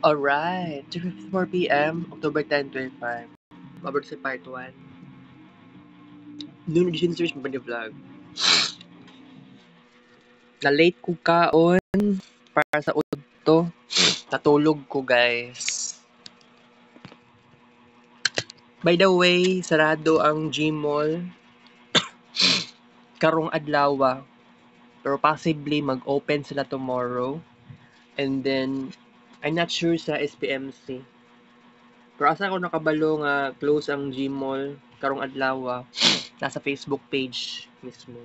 Alright, 2:54 p.m., October 10, 25. Mabot sa part 1. Noon edition search mo ba ni vlog? Na-late ko kaon para sa udto. Natulog ko, guys. By the way, sarado ang Gmall karong adlaw. Pero possibly mag-open sila tomorrow. And then, I'm not sure sa SPMC. Pero asa ako nakabalo nga close ang Gmall karong adlaw. Nasa Facebook page mismo.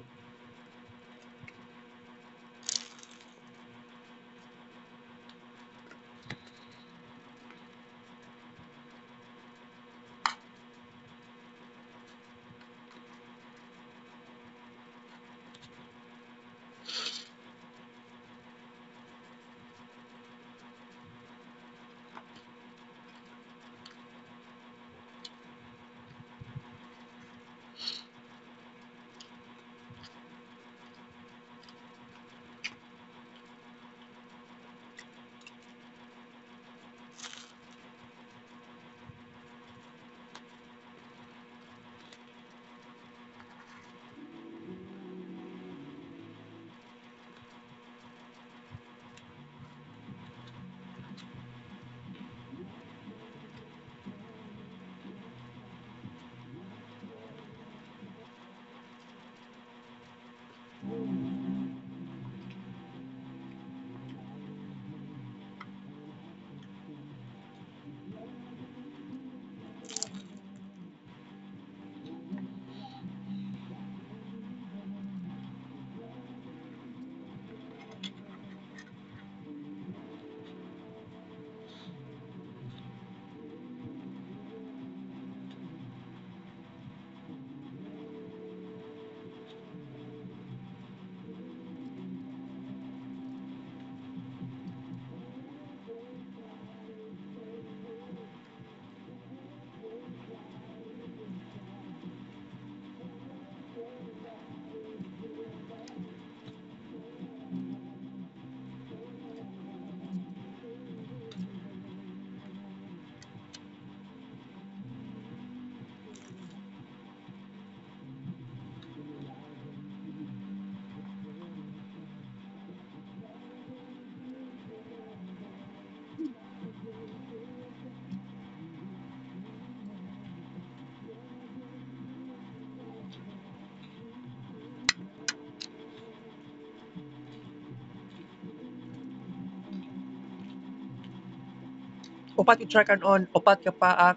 Upat i-try on, upat ka paak,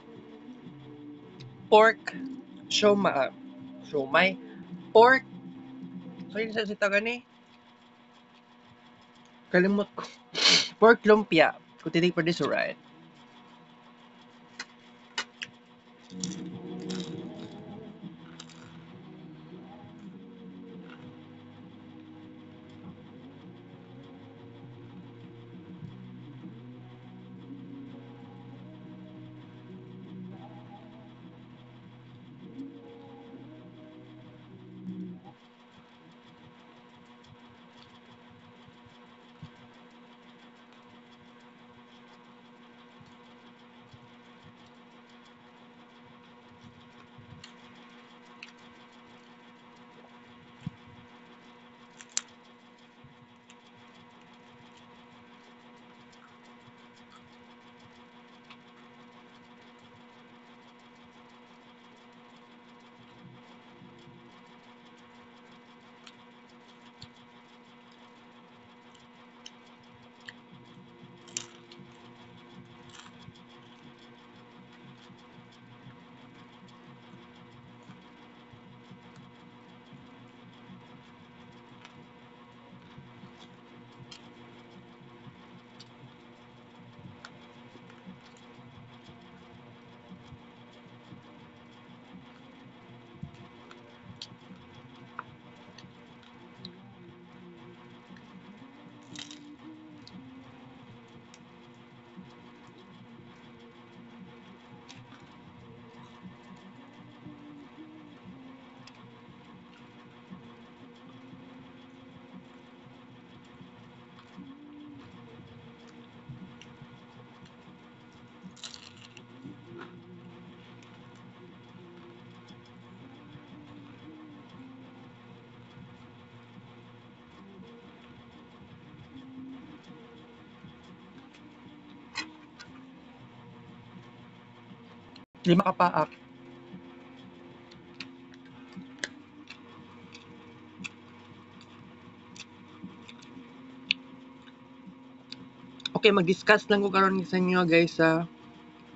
pork, siomay, pork, so yun sa taga ni, kalimot ko, pork lumpia, kung tinig pa this right. Di makapaak. Okay, mag-discuss lang ko karon sa inyo guys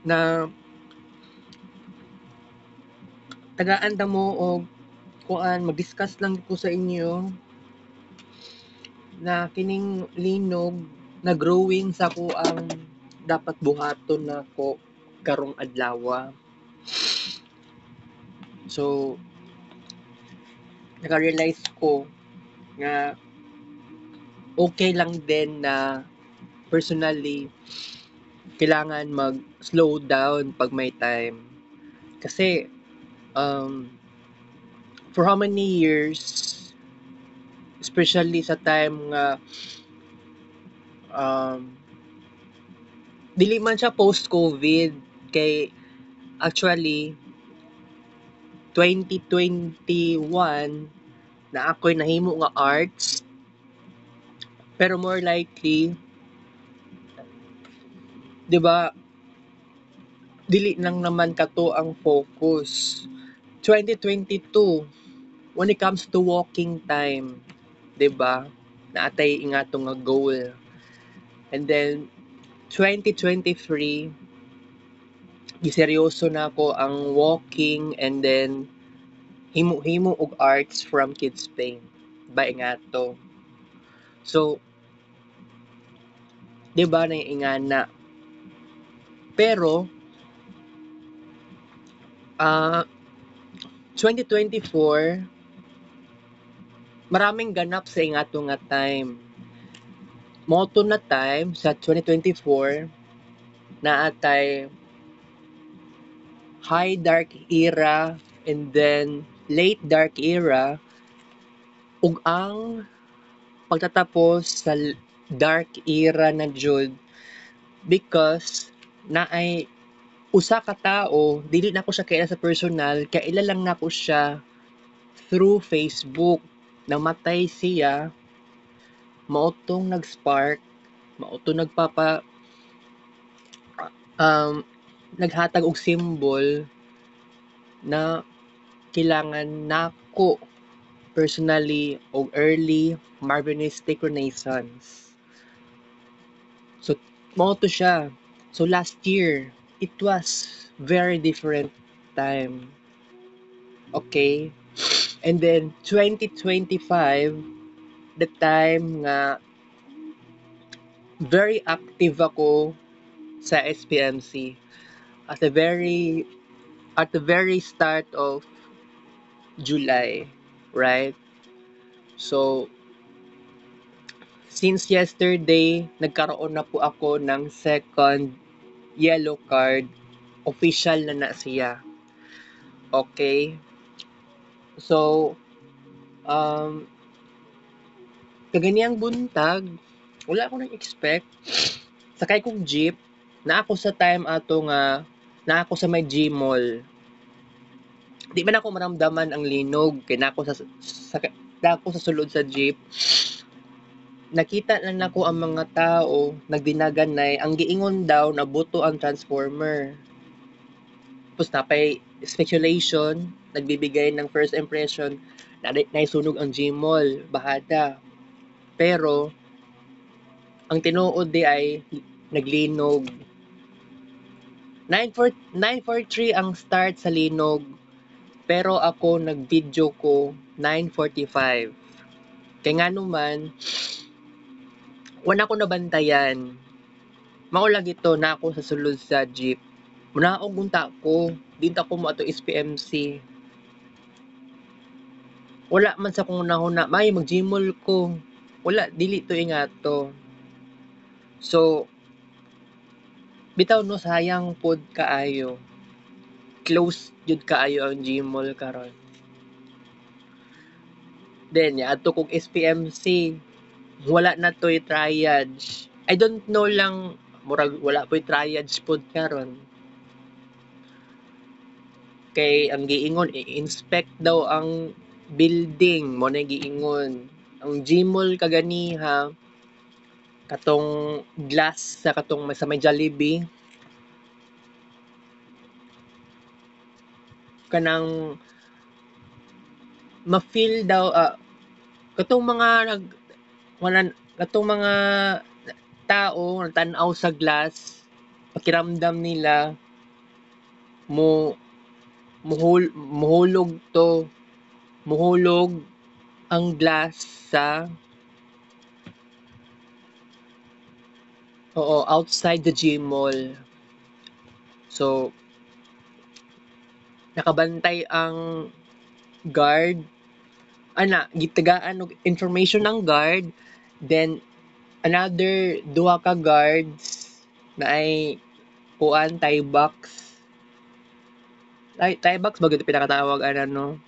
na tagaan ta mo og kuan mag-discuss lang ko sa inyo na kining linog na growing sa ko ang dapat buhaton nako karong adlaw. So naka-realize ko nga okay lang din na personally kailangan mag-slow down pag may time. Kasi for how many years, especially sa time nga um, dili man siya post-COVID kay actually 2021 na ako'y nahimo nga arts pero more likely 'di ba dili lang naman kato ang focus 2022 when it comes to walking time 'di ba naatay ingato nga goal and then 2023 giseryoso na ako ang walking and then himo-himo og arts from Kids Paint ba ingato so 'di ba naiingana pero 2024 maraming ganap sa ingato nga time moto na time sa 2024 naatay high dark era and then late dark era ug ang pagtatapos sa dark era na jud because naay usa ka tao dili nako siya kaila sa personal kaila lang nako siya through Facebook namatay siya mautong nag-spark mautong naghatag og symbol na kailangan nako personally og early Marvinistic Renaissance. So mao to siya. So last year it was very different time. Okay? And then 2025 the time nga very active ako sa SPMC at the very start of July, right? So since yesterday, nagkaroon na po ako ng second yellow card. Official na siya. Okay? So, kaganiyang buntag, wala ako nang-expect. Sakay kong jeep, na ako sa time ato nga, na ako sa may G-Mall. Di man ako maramdaman ang linog, kaya na ako sa sulod sa jeep. Nakita na nako ang mga tao nagdinaganay ang giingon daw na buto ang transformer. Tapos napay speculation, nagbibigay ng first impression na naisunog ang Gmall, bahada. Pero ang tinuod di ay naglinog. 9:43 ang start sa linog, pero ako nag-video ko 9:45. Kaya nga naman, wala ko nabantayan. Mao lagi to na ako sa sulod sa jeep. Munaog unta ko, dito ako mo ato SPMC. Wala man sa kung nahuna, may mag-gymol ko. Wala, dili to ingato. So, bitaw no, sayang pod kaayo. Close jud kaayo ang gymol karon. Then, ya ato kog SPMC, wala na to'y triage. I don't know lang, murag wala po'y triage pod karon. Kay ang giingon i-inspect daw ang building mo na giingon. Ang Gmall kaganiha katong glass sa katong sa may Jollibee kanang ma-feel daw katong mga katong mga tao tan-aw sa glass, pakiramdam nila mo muhulog to, muhulog ang glass sa outside the gym mall. So nakabantay ang guard gitagaan og information ng guard, then another duha ka guards na ay kuan tie box. Tie box ba gito pinakatawag no?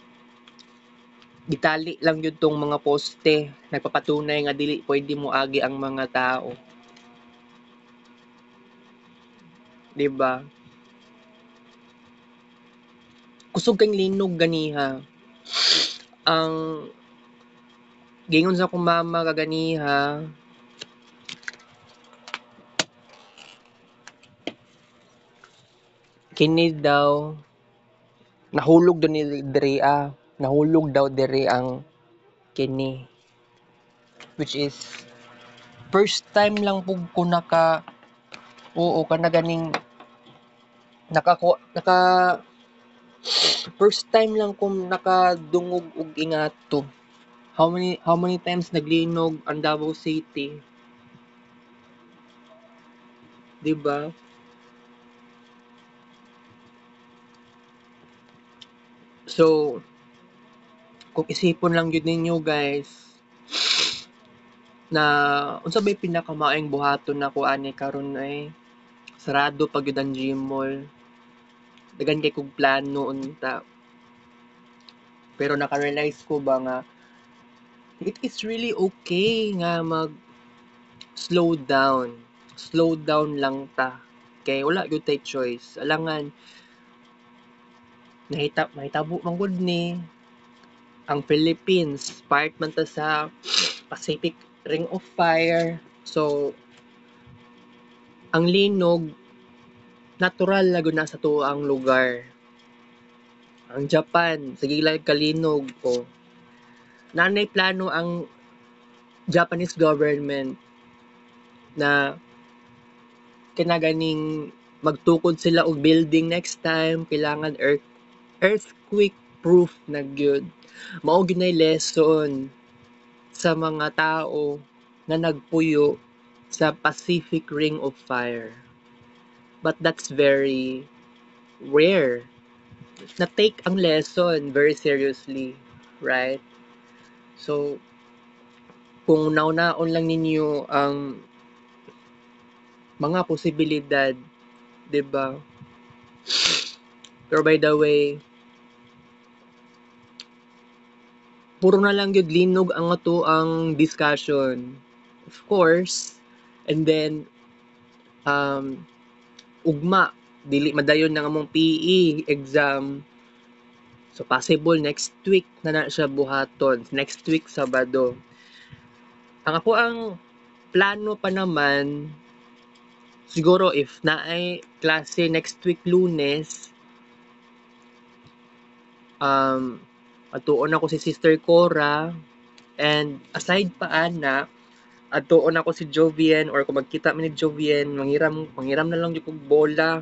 Gitali lang yun tong mga poste, nagpapatunay nga dili pwede mo agi ang mga tao. 'Di ba? Kusog kang linog ganiha. Ang gingon sa akong mama kaganiha, kini daw nahulog daw ni diri nahulog daw diri ang kini, which is first time lang pug ko kana ganing naka first time lang ko nakadungog og ingato. How many times naglinog ang Davao City, 'di ba? So kung isipon lang yun ninyo guys, na unsa ba'y pinakamaayong buhaton nako ani karon ay sarado pa gyud ang gym mall. Daghan kay kog plano unta. Pero naka-realize ko ba nga it is really okay nga mag slow down. Slow down lang ta. Kay wala gyud tay choice. Alangan mahitabo man gud ni ang Philippines, part man ta sa Pacific Ring of Fire. So ang linog natural na gud na sa tuang lugar. Ang Japan, sige lang kalinog o. Nanay plano ang Japanese government na kinaganing magtukod sila og building next time, kailangan earthquake proof na gyud. Mao gyud nay lesson sa mga tao na nagpuyo sa Pacific Ring of Fire. But that's very rare. Na take ang lesson very seriously, right? So, kung naunaon lang ninyo ang mga posibilidad, 'di ba? Pero by the way, puro na lang gyud linog ang ato ang discussion. Of course, and then ugma dili madayon na among PE exam. So possible next week na siya buhaton, next week Sabado. Ang ako ang plano pa naman, siguro if naay klase next week Lunes, atuon ako si Sister Cora, and aside pa ana, atuon ako si Jovian, or kung magkita man ni Jovian, manghiram na lang yung kong bola,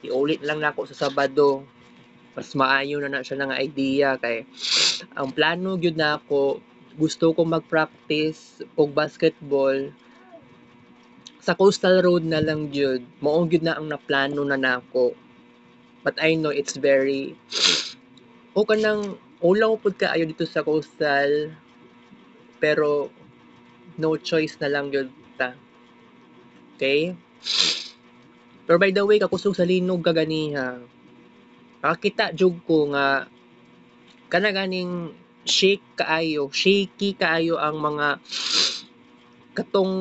iulit lang na ako sa Sabado. Mas maayo na siya ng idea kay ang plano gyud na ako, gusto ko mag-practice og basketball sa Coastal Road na lang gyud. Mao gyud na ang naplano na nako. But I know it's very kanang ulaw pud kaayo dito sa Coastal, pero no choice na lang gyud ta. Okay? Pero by the way, kakusog sa linog kaganiha. Nakakita jud ko nga kana ganing shaky kaayo ang mga katong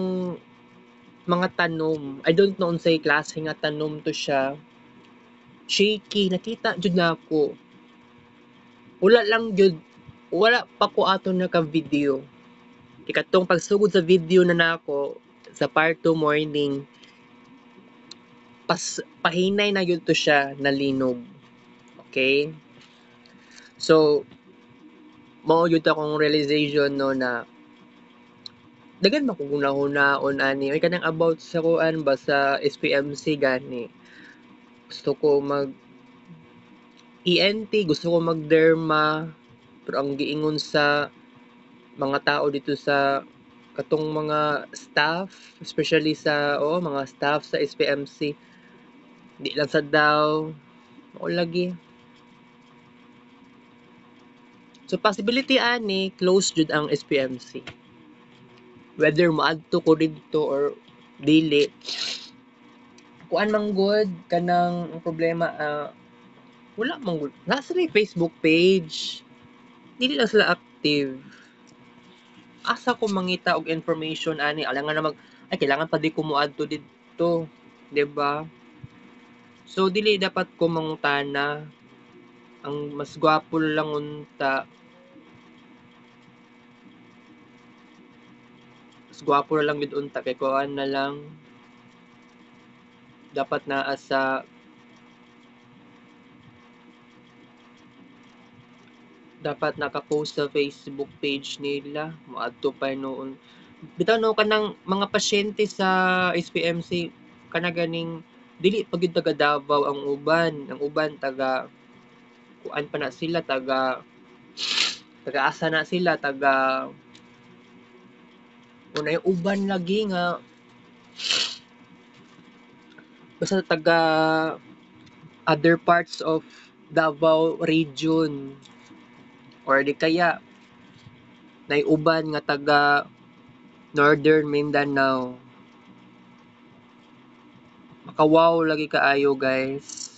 mga tanom. I don't know unsay klase nga tanom to siya. Shaky, nakita jud nako. Wala pa ko ato naka-video. Ikatong pagsugod sa video na nako sa part 2 morning, pahinay na yun to siya na linog. Okay? So mao gyud akong realization no na daghan man kog hunahunahon ani ay kanang about sa kuan ba sa SPMC gani. Gusto ko mag ENT, gusto ko mag derma, pero ang giingon sa mga tao dito sa katong mga staff, especially sa mga staff sa SPMC, di lang sa daw mao lagi. So possibility ani close jud ang SPMC. Whether moadto ko didto or dili, kuan man good kanang problema wala man good. Nasa may Facebook page. Dili lang sila active. Asa ko mangita og information ani alangan na ay kailangan pa di ko moadto didto, 'di ba? So dili dapat ko mangutana. Ang mas gwapo lang unta. Mas gwapo lang gid unta kay kuan na lang dapat naa sa dapat naka-post sa Facebook page nila. Moadto pa noon. Bitaw no kanang mga pasyente sa SPMC kana ganing dili pa gyud taga Davao ang uban. Ang uban taga kuan pa na sila taga asa na sila taga unay uban lagi nga basta taga other parts of Davao region or di kaya nay uban nga taga Northern Mindanao. Makawaw lagi kaayo guys.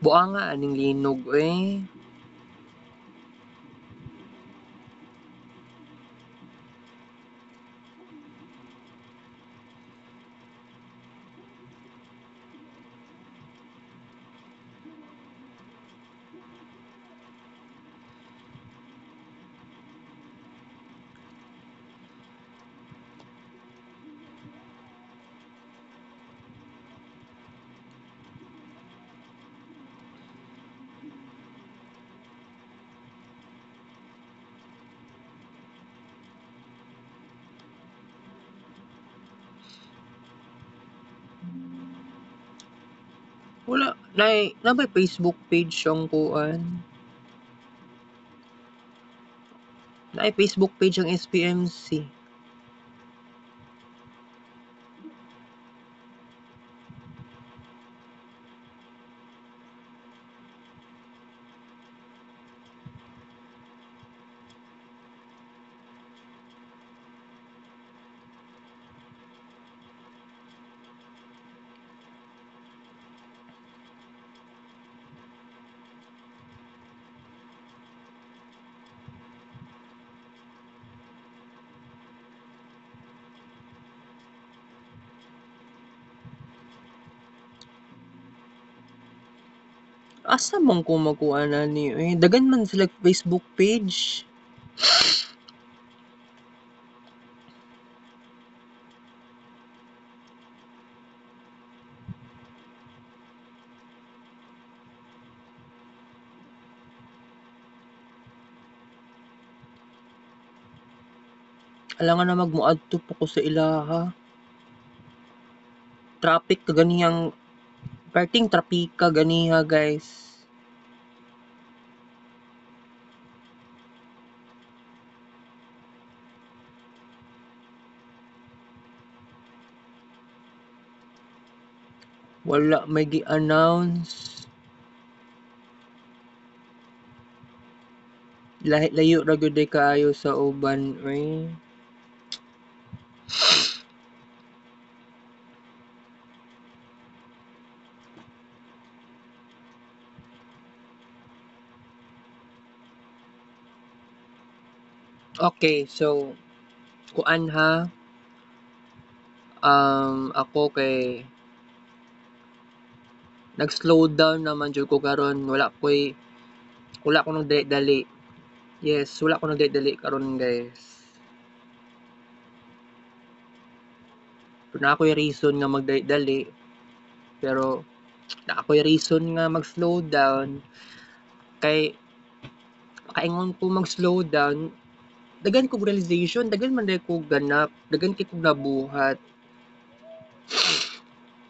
Buanga aning linog eh. Wala na may Facebook page ang kuan. Na Facebook page ang SPMC. Asa man ko makuha na ni dagan man sila Facebook page. Alangan na magmuadto po ko sa ilaha. Traffic ka ganihang parting trapika ganiha guys. Wala may gi-announce. Layo ra gyud kaayo sa uban eh. Okay, so kuan ha. Ako kay nag-slow down naman jud ko karon. Wala ko nang dali-dali. Yes, wala ko nang dali-dali karon guys. Pero na ako'y reason nga magdali-dali. Pero na ako'y reason nga mag-slow down kay makaingon ko mag-slow down, daghan kog realization, daghan man day kog ganap, daghan kay kog nabuhat.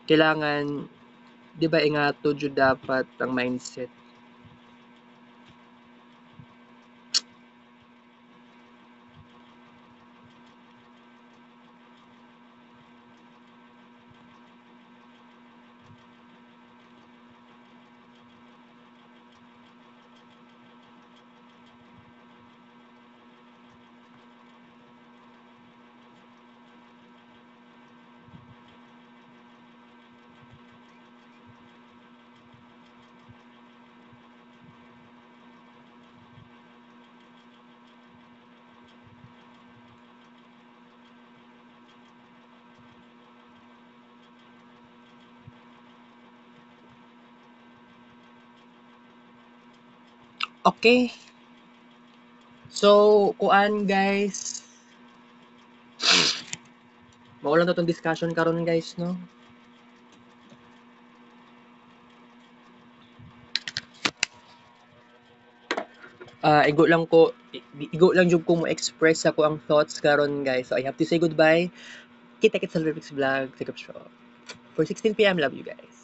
Kailangan, di ba, ingato jud dapat ang mindset. Okay. So, kuan guys. Maulan to tong discussion karon guys, no? Igo lang jud ko mo express ako ang thoughts karon guys. So I have to say goodbye. Kita-kits sa next vlog. Take up show. For 16 p.m. Love you guys.